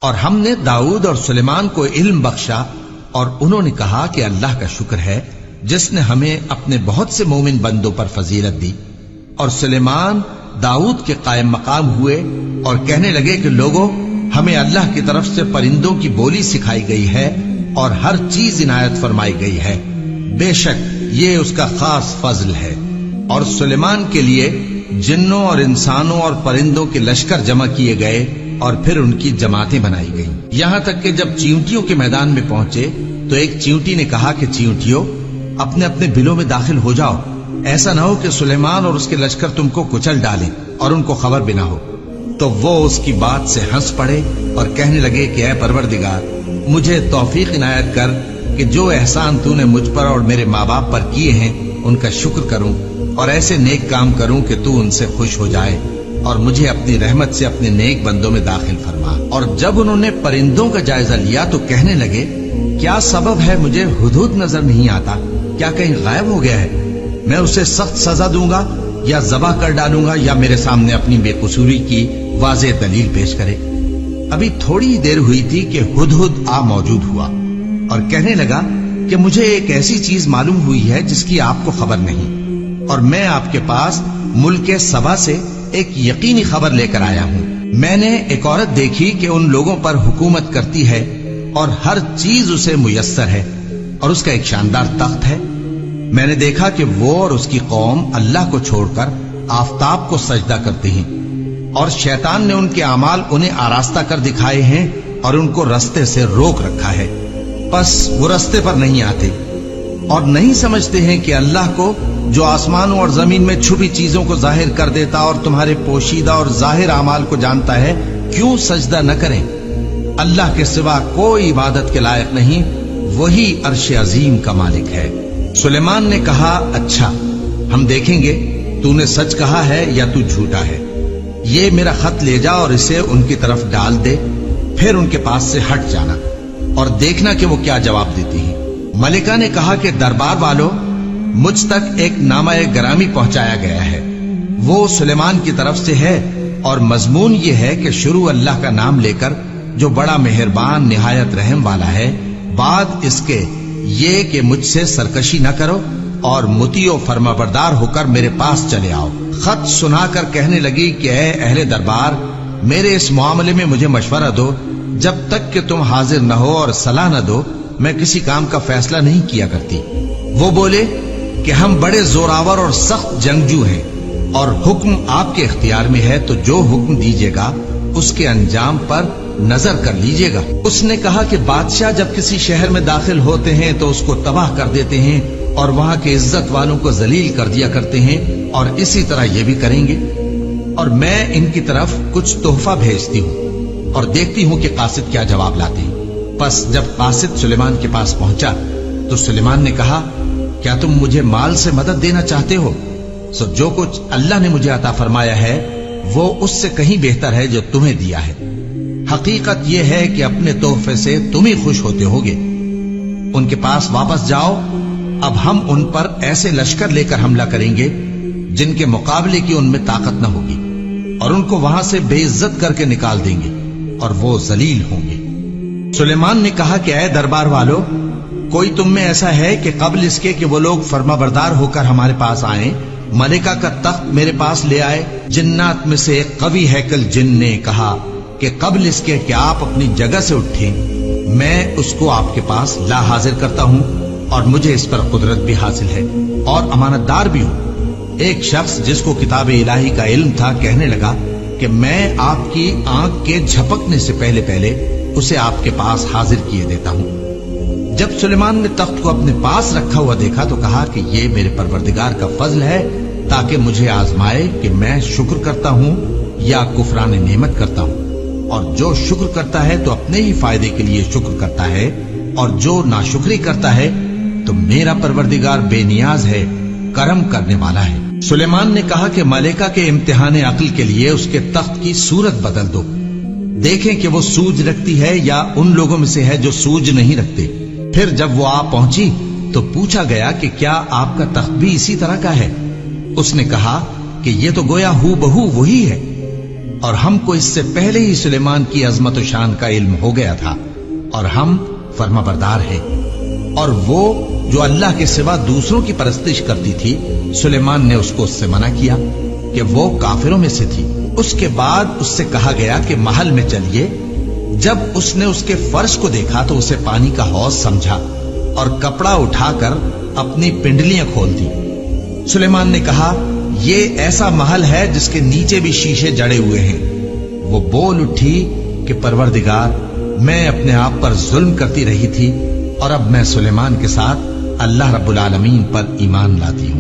اور ہم نے داؤد اور سلیمان کو علم بخشا، اور انہوں نے کہا کہ اللہ کا شکر ہے جس نے ہمیں اپنے بہت سے مومن بندوں پر فضیلت دی۔ اور سلیمان داؤد کے قائم مقام ہوئے اور کہنے لگے کہ لوگوں، ہمیں اللہ کی طرف سے پرندوں کی بولی سکھائی گئی ہے اور ہر چیز عنایت فرمائی گئی ہے، بے شک یہ اس کا خاص فضل ہے۔ اور سلیمان کے لیے جنوں اور انسانوں اور پرندوں کے لشکر جمع کیے گئے اور پھر ان کی جماعتیں بنائی گئیں، یہاں تک کہ جب چیونٹیوں کے میدان میں پہنچے تو ایک چیونٹی نے کہا کہ چیونٹیوں، اپنے اپنے بلوں میں داخل ہو جاؤ، ایسا نہ ہو کہ سلیمان اور اس کے لشکر تم کو کچل ڈالیں اور ان کو خبر بھی نہ ہو۔ تو وہ اس کی بات سے ہنس پڑے اور کہنے لگے کہ اے پروردگار، مجھے توفیق عنایت کر کہ جو احسان تو نے مجھ پر اور میرے ماں باپ پر کیے ہیں ان کا شکر کروں اور ایسے نیک کام کروں کہ تو ان سے خوش ہو جائے، اور مجھے اپنی رحمت سے اپنے نیک بندوں میں داخل فرما۔ اور جب انہوں نے پرندوں کا جائزہ لیا تو کہنے لگے، کیا سبب ہے مجھے ہدہد نظر نہیں آتا؟ کیا کہیں غائب ہو گیا ہے؟ میں اسے سخت سزا دوں گا یا ذبح کر ڈالوں گا یا میرے سامنے اپنی بے قصوری کی واضح دلیل پیش کرے۔ ابھی تھوڑی دیر ہوئی تھی کہ ہدہد آ موجود ہوا اور کہنے لگا کہ مجھے ایک ایسی چیز معلوم ہوئی ہے جس کی آپ کو خبر نہیں، اور میں آپ کے پاس ملک سبا سے ایک یقینی خبر لے کر آیا ہوں۔ میں نے ایک عورت دیکھی کہ ان لوگوں پر حکومت کرتی ہے اور ہر چیز اسے میسر ہے، اور اس کا ایک شاندار تخت ہے۔ میں نے دیکھا کہ وہ اور اس کی قوم اللہ کو چھوڑ کر آفتاب کو سجدہ کرتے ہیں، اور شیطان نے ان کے اعمال انہیں آراستہ کر دکھائے ہیں اور ان کو رستے سے روک رکھا ہے، پس وہ رستے پر نہیں آتے، اور نہیں سمجھتے ہیں کہ اللہ کو جو آسمانوں اور زمین میں چھپی چیزوں کو ظاہر کر دیتا اور تمہارے پوشیدہ اور ظاہر اعمال کو جانتا ہے، کیوں سجدہ نہ کریں؟ اللہ کے سوا کوئی عبادت کے لائق نہیں، وہی عرش عظیم کا مالک ہے۔ سلیمان نے کہا، اچھا ہم دیکھیں گے تو نے سچ کہا ہے یا تو جھوٹا ہے۔ یہ میرا خط لے جا اور اسے ان کی طرف ڈال دے، پھر ان کے پاس سے ہٹ جانا اور دیکھنا کہ وہ کیا جواب دیتی ہیں۔ ملکہ نے کہا کہ دربار والو، مجھ تک ایک نامہ گرامی پہنچایا گیا ہے، وہ سلیمان کی طرف سے ہے، اور مضمون یہ ہے کہ شروع اللہ کا نام لے کر جو بڑا مہربان نہایت رحم والا ہے، بعد اس کے یہ کہ مجھ سے سرکشی نہ کرو اور مطیع و فرما بردار ہو کر میرے پاس چلے آؤ۔ خط سنا کر کہنے لگی کہ اے اہل دربار، میرے اس معاملے میں مجھے مشورہ دو، جب تک کہ تم حاضر نہ ہو اور صلاح نہ دو میں کسی کام کا فیصلہ نہیں کیا کرتی۔ وہ بولے کہ ہم بڑے زوراور اور سخت جنگجو ہیں، اور حکم آپ کے اختیار میں ہے، تو جو حکم دیجیے گا اس کے انجام پر نظر کر لیجیے گا۔ اس نے کہا کہ بادشاہ جب کسی شہر میں داخل ہوتے ہیں تو اس کو تباہ کر دیتے ہیں اور وہاں کے عزت والوں کو ذلیل کر دیا کرتے ہیں، اور اسی طرح یہ بھی کریں گے۔ اور میں ان کی طرف کچھ تحفہ بھیجتی ہوں اور دیکھتی ہوں کہ قاصد کیا جواب لاتے ہیں۔ پس جب قاصد سلیمان کے پاس پہنچا تو سلیمان نے کہا، کیا تم مجھے مال سے مدد دینا چاہتے ہو؟ سو جو کچھ اللہ نے مجھے عطا فرمایا ہے وہ اس سے کہیں بہتر ہے جو تمہیں دیا ہے۔ حقیقت یہ ہے کہ اپنے تحفے سے تم ہی خوش ہوتے ہوگے۔ ان کے پاس واپس جاؤ، اب ہم ان پر ایسے لشکر لے کر حملہ کریں گے جن کے مقابلے کی ان میں طاقت نہ ہوگی، اور ان کو وہاں سے بے عزت کر کے نکال دیں گے اور وہ ذلیل ہوں گے۔ سلیمان نے کہا کہ اے دربار والو، کوئی تم میں ایسا ہے کہ قبل اس کے کہ وہ لوگ فرما بردار ہو کر ہمارے پاس آئیں، ملکہ کا تخت میرے پاس لے آئے؟ جنات میں سے ایک قوی ہیکل جن نے کہا کہ قبل اس کے کہ آپ اپنی جگہ سے اٹھیں میں اس کو آپ کے پاس لا حاضر کرتا ہوں، اور مجھے اس پر قدرت بھی حاصل ہے اور امانت دار بھی ہوں۔ ایک شخص جس کو کتاب الہی کا علم تھا کہنے لگا کہ میں آپ کی آنکھ کے جھپکنے سے پہلے پہلے اسے آپ کے پاس حاضر کیے دیتا ہوں۔ جب سلیمان نے تخت کو اپنے پاس رکھا ہوا دیکھا تو کہا کہ یہ میرے پروردگار کا فضل ہے تاکہ مجھے آزمائے کہ میں شکر کرتا ہوں یا کفران نعمت کرتا ہوں، اور جو شکر کرتا ہے تو اپنے ہی فائدے کے لیے شکر کرتا ہے، اور جو ناشکری کرتا ہے تو میرا پروردگار بے نیاز ہے، کرم کرنے والا ہے۔ سلیمان نے کہا کہ ملکہ کے امتحان عقل کے لیے اس کے تخت کی صورت بدل دو، دیکھیں کہ وہ سوج رکھتی ہے یا ان لوگوں میں سے ہے جو سوج نہیں رکھتے۔ پھر جب وہ آ پہنچی تو پوچھا گیا کہ کیا آپ کا تخت بھی اسی طرح کا ہے؟ اس نے کہا کہ یہ تو گویا ہو بہو وہی ہے۔ اور ہم کو اس سے پہلے ہی سلیمان کی عظمت و شان کا علم ہو گیا تھا، اور ہم فرما بردار ہیں۔ اور وہ جو اللہ کے سوا دوسروں کی پرستش کرتی تھی، سلیمان نے اس کو اس سے منع کیا کہ وہ کافروں میں سے تھی۔ اس کے بعد اس سے کہا گیا کہ محل میں چلیے۔ جب اس نے اس کے فرش کو دیکھا تو اسے پانی کا حوض سمجھا اور کپڑا اٹھا کر اپنی پنڈلیاں کھول دی۔ سلیمان نے کہا، یہ ایسا محل ہے جس کے نیچے بھی شیشے جڑے ہوئے ہیں۔ وہ بول اٹھی کہ پروردگار، میں اپنے آپ پر ظلم کرتی رہی تھی، اور اب میں سلیمان کے ساتھ اللہ رب العالمین پر ایمان لاتی ہوں۔